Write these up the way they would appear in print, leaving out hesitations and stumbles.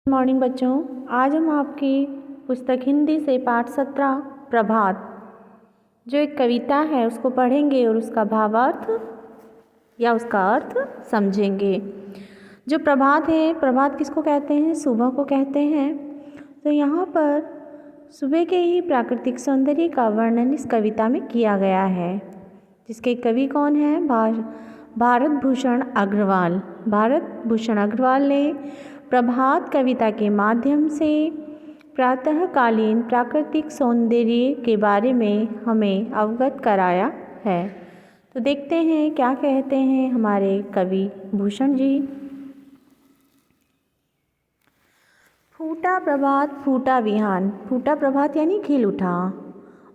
Morning बच्चों, आज हम आपकी पुस्तक हिंदी से पाठ 17 प्रभात जो एक कविता है उसको पढ़ेंगे और उसका भावार्थ या उसका अर्थ समझेंगे। जो प्रभात है, प्रभात किसको कहते हैं? सुबह को कहते हैं। तो यहाँ पर सुबह के ही प्राकृतिक सौंदर्य का वर्णन इस कविता में किया गया है, जिसके कवि कौन है? भारत भूषण अग्रवाल। भारत भूषण अग्रवाल ने प्रभात कविता के माध्यम से प्रातःकालीन प्राकृतिक सौंदर्य के बारे में हमें अवगत कराया है। तो देखते हैं क्या कहते हैं हमारे कवि भूषण जी। फूटा प्रभात फूटा विहान। फूटा प्रभात यानी खिल उठा,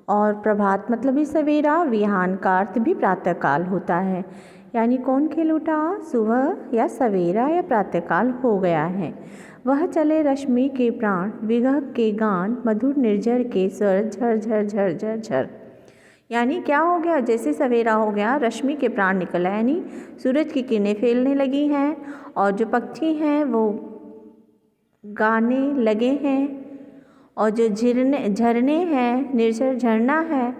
और प्रभात मतलब ही सवेरा, विहान का अर्थ भी प्रातःकाल होता है। यानी कौन खिल उठा? सुबह या सवेरा या प्रातःकाल हो गया है। वह चले रश्मि के प्राण, विरह के गान, मधुर निर्झर के स्वर, झर झर झर झर झर। यानी क्या हो गया? जैसे सवेरा हो गया, रश्मि के प्राण निकला, यानी सूरज की किरणें फैलने लगी हैं और जो पक्षी हैं वो गाने लगे हैं, और जो झरने हैं, निर्झर झरना है,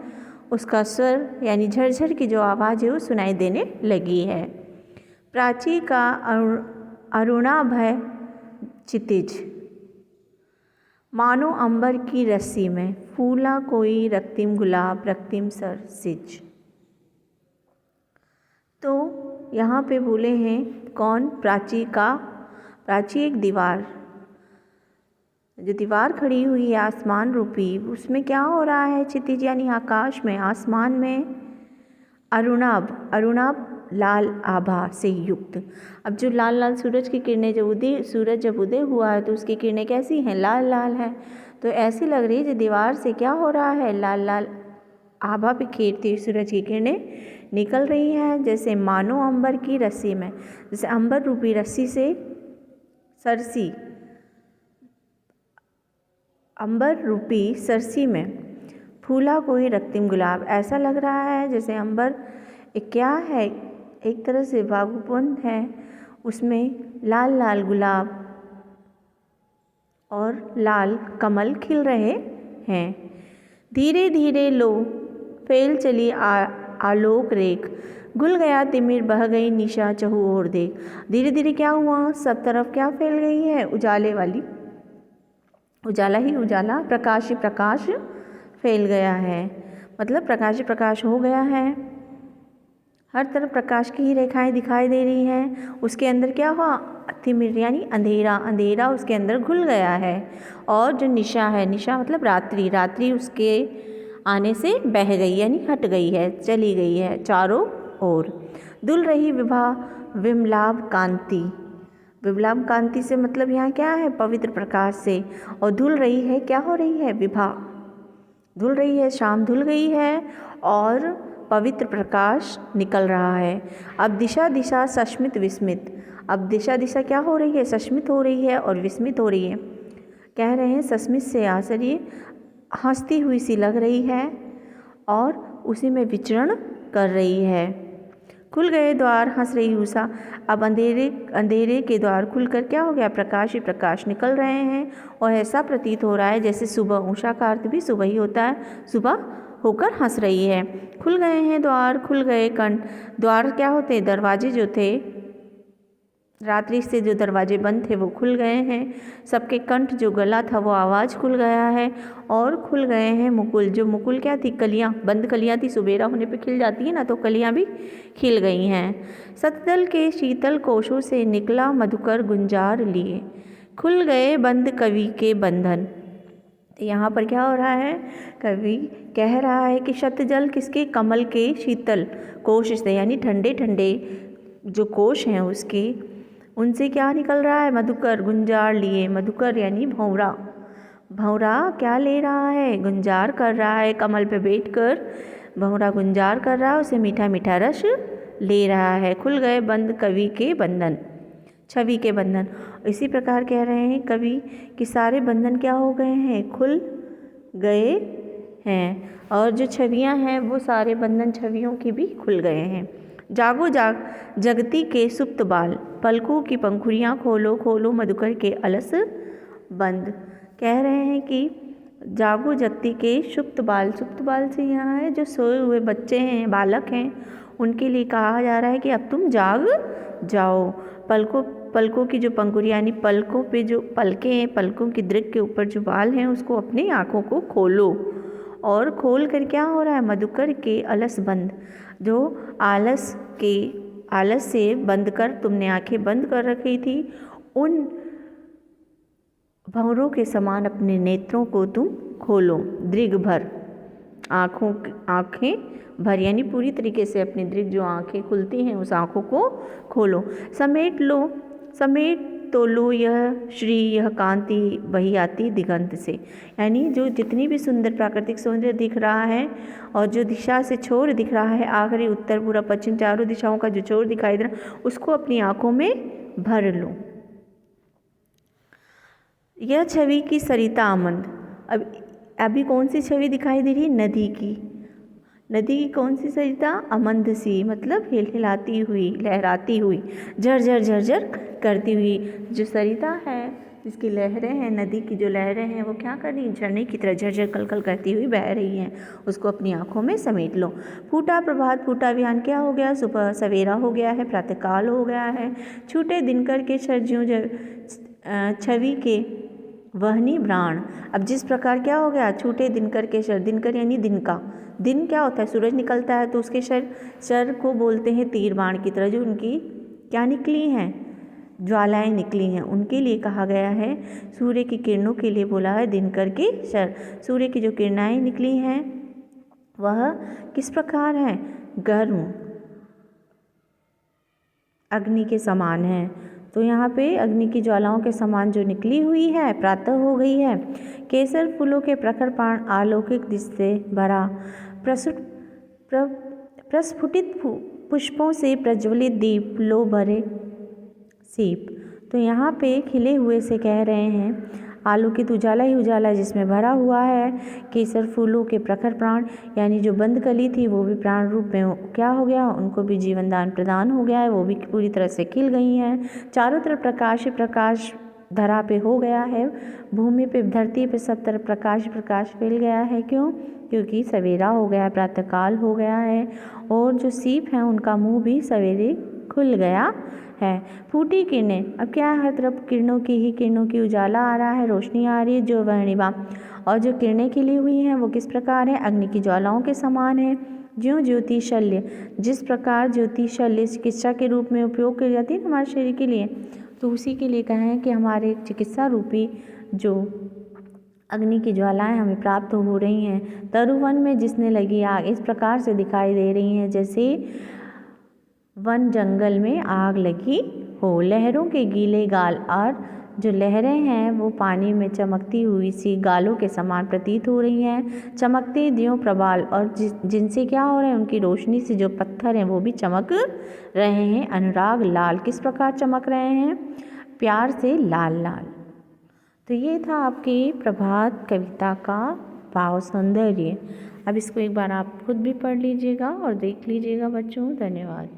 उसका स्वर यानी झरझर की जो आवाज़ है वो सुनाई देने लगी है। प्राची का अरुणाभय क्षितिज, मानो अंबर की रस्सी में, फूला कोई रक्तिम गुलाब, रक्तिम सर सिज। तो यहाँ पे बोले हैं कौन? प्राची का। प्राची एक दीवार, जो दीवार खड़ी हुई है आसमान रूपी, उसमें क्या हो रहा है? क्षितिज यानी आकाश में, आसमान में अरुणाभ, अरुणाभ लाल आभा से युक्त। अब जो लाल लाल सूरज की किरणें, सूरज जब उदय हुआ है तो उसकी किरणें कैसी हैं? लाल लाल हैं। तो ऐसी लग रही है जो दीवार से क्या हो रहा है? लाल लाल आभा बिखेरती हुई सूरज की किरणें निकल रही हैं, जैसे मानो अंबर की रस्सी में, जैसे अंबर रूपी रस्सी से सरसी, अंबर रूपी सरसी में फूला कोई रक्तिम गुलाब। ऐसा लग रहा है जैसे अंबर एक क्या है? एक तरह से बागुपन है, उसमें लाल लाल गुलाब और लाल कमल खिल रहे हैं। धीरे धीरे लो फैल चली आलोक रेख, घुल गया तिमिर, बह गई निशा चहु ओर देख। धीरे धीरे क्या हुआ? सब तरफ क्या फैल गई है? उजाले वाली, उजाला ही उजाला, प्रकाश ही प्रकाश फैल गया है, मतलब प्रकाश ही प्रकाश हो गया है। हर तरफ प्रकाश की ही रेखाएं दिखाई दे रही हैं। उसके अंदर क्या हुआ? तिमिर यानी अंधेरा, अंधेरा उसके अंदर घुल गया है। और जो निशा है, निशा मतलब रात्रि, रात्रि उसके आने से बह गई यानी हट गई है, चली गई है चारों ओर। दुल रही विभा विमलाभ कांति, विमलाभ कांति से मतलब यहाँ क्या है? पवित्र प्रकाश से। और धुल रही है, क्या हो रही है? विभा धुल रही है, शाम धुल गई है और पवित्र प्रकाश निकल रहा है। अब दिशा दिशा सस्मित विस्मित, अब दिशा दिशा क्या हो रही है? सस्मित हो रही है और विस्मित हो रही है। कह रहे हैं सस्मित से आश्चर्य, हंसती हुई सी लग रही है और उसी में विचरण कर रही है। खुल गए द्वार, हंस रही उषा। अब अंधेरे के द्वार खुलकर क्या हो गया? प्रकाश ही प्रकाश निकल रहे हैं और ऐसा प्रतीत हो रहा है जैसे सुबह। उषा का अर्थ भी सुबह ही होता है, सुबह होकर हंस रही है। खुल गए हैं द्वार, खुल गए कंठ। द्वार क्या होते? दरवाजे जो थे, रात्रि से जो दरवाजे बंद थे वो खुल गए हैं। सबके कंठ, जो गला था वो आवाज़ खुल गया है। और खुल गए हैं मुकुल, जो मुकुल क्या थी? कलियां, बंद कलियां थी, सुबेरा होने पे खिल जाती है ना, तो कलियां भी खिल गई हैं। सतदल के शीतल कोशों से निकला मधुकर गुंजार लिए, खुल गए बंद कवि के बंधन। तो यहाँ पर क्या हो रहा है? कवि कह रहा है कि शतजल किसके? कमल के शीतल कोश से, यानी ठंडे ठंडे जो कोश हैं उसके, उनसे क्या निकल रहा है? मधुकर गुंजार लिए। मधुकर यानी भंवरा, भंवरा क्या ले रहा है? गुंजार कर रहा है। कमल पे बैठकर भंवरा गुंजार कर रहा है, उसे मीठा मीठा रस ले रहा है। खुल गए बंद कवि के बंधन, छवि के बंधन। इसी प्रकार कह रहे हैं कवि कि सारे बंधन क्या हो गए हैं? खुल गए हैं, और जो छवियां हैं वो सारे बंधन छवियों की भी खुल गए हैं। जागो जगती के सुप्त बाल, पलकों की पंखुड़ियाँ खोलो खोलो मधुकर के अलस बंद। कह रहे हैं कि जागो जगती के सुप्त बाल से यहाँ है जो सोए हुए बच्चे हैं, बालक हैं, उनके लिए कहा जा रहा है कि अब तुम जाग जाओ। पलकों की जो पंखुड़ी यानी पलकों पे जो पलकें हैं, पलकों की दृक के ऊपर जो बाल हैं, उसको अपनी आँखों को खोलो। और खोल कर क्या हो रहा है? मधुकर के अलस बंद, जो आलस से बंद कर तुमने आंखें बंद कर रखी थी, उन भंवरों के समान अपने नेत्रों को तुम खोलो। दृग भर, आँखें भर यानी पूरी तरीके से अपनी दृग जो आँखें खुलती हैं उस आँखों को खोलो। समेट तो लो यह श्री यह कांति बही आती दिगंत से, यानी जो जितनी भी सुंदर प्राकृतिक सौंदर्य दिख रहा है और जो दिशा से छोर दिख रहा है, आखिरी उत्तर पूर्व पश्चिम चारों दिशाओं का जो छोर दिखाई दे रहा, उसको अपनी आँखों में भर लो। यह छवि की सरिता आमंद, अभी कौन सी छवि दिखाई दे रही है? नदी की कौन सी सरिता? अमंद सी, मतलब हिलहिलाती हुई, लहराती हुई, झरझर करती हुई। जो सरिता है, जिसकी लहरें हैं, नदी की जो लहरें हैं, वो क्या कर रही हैं? झरने की तरह झरझर कलकल करती हुई बह रही हैं। उसको अपनी आंखों में समेट लो। फूटा प्रभात, फूटा विहान क्या हो गया? सुबह सवेरा हो गया है, प्रातःकाल हो गया है। छूटे दिनकर के सर्जियों छवि के वहनी प्राण। अब जिस प्रकार क्या हो गया? छूटे दिनकर के शर, दिनकर यानी दिन का, दिन क्या होता है? सूरज निकलता है तो उसके शर को बोलते हैं तीर बाण की तरह, जो उनकी क्या निकली हैं? ज्वालाएं निकली हैं, उनके लिए कहा गया है। सूर्य की किरणों के लिए बोला है दिनकर के शर। सूर्य की जो किरणाएं निकली हैं वह किस प्रकार है? गर्म अग्नि के समान है। तो यहाँ पे अग्नि की ज्वालाओं के समान जो निकली हुई है, प्रातः हो गई है। केसर फूलों के प्रखर प्राण अलौकिक दिश से भरा, प्रस्फुटित पुष्पों से प्रज्वलित दीप लो भरे सीप। तो यहाँ पे खिले हुए से कह रहे हैं आलोकित उजाला ही उजाला जिसमें भरा हुआ है। केसर फूलों के प्रखर प्राण, यानी जो बंद कली थी वो भी प्राण रूप में क्या हो गया? उनको भी जीवन दान प्रदान हो गया है, वो भी पूरी तरह से खिल गई हैं। चारों तरफ प्रकाश धरा पे हो गया है, भूमि पे, धरती पे सब तरफ प्रकाश फैल गया है। क्यों? क्योंकि सवेरा हो गया है, प्रातःकाल हो गया है, और जो सीप हैं उनका मुंह भी सवेरे खुल गया है। फूटी किरणें, अब क्या है? हर तरफ किरणों की उजाला आ रहा है, रोशनी आ रही है, जो वर्णिमा, और जो किरणें खिली हुई हैं वो किस प्रकार है? अग्नि की ज्वालाओं के समान है। ज्यों ज्योति शल्य, जिस प्रकार ज्योति शल्य चिकित्सा के रूप में उपयोग की जाती है हमारे शरीर के लिए, तो उसी के लिए कहें कि हमारे चिकित्सा रूपी जो अग्नि की ज्वालाएं हमें प्राप्त हो रही हैं। तरुवन में जिसने लगी आग, इस प्रकार से दिखाई दे रही हैं जैसे वन जंगल में आग लगी हो। लहरों के गीले गाल, और जो लहरें हैं वो पानी में चमकती हुई सी गालों के समान प्रतीत हो रही हैं। चमकते दियों प्रबाल, और जिनसे क्या हो रहा है? उनकी रोशनी से जो पत्थर हैं वो भी चमक रहे हैं। अनुराग लाल, किस प्रकार चमक रहे हैं? प्यार से लाल लाल। तो ये था आपकी प्रभात कविता का भाव सौंदर्य। अब इसको एक बार आप खुद भी पढ़ लीजिएगा और देख लीजिएगा बच्चों। धन्यवाद।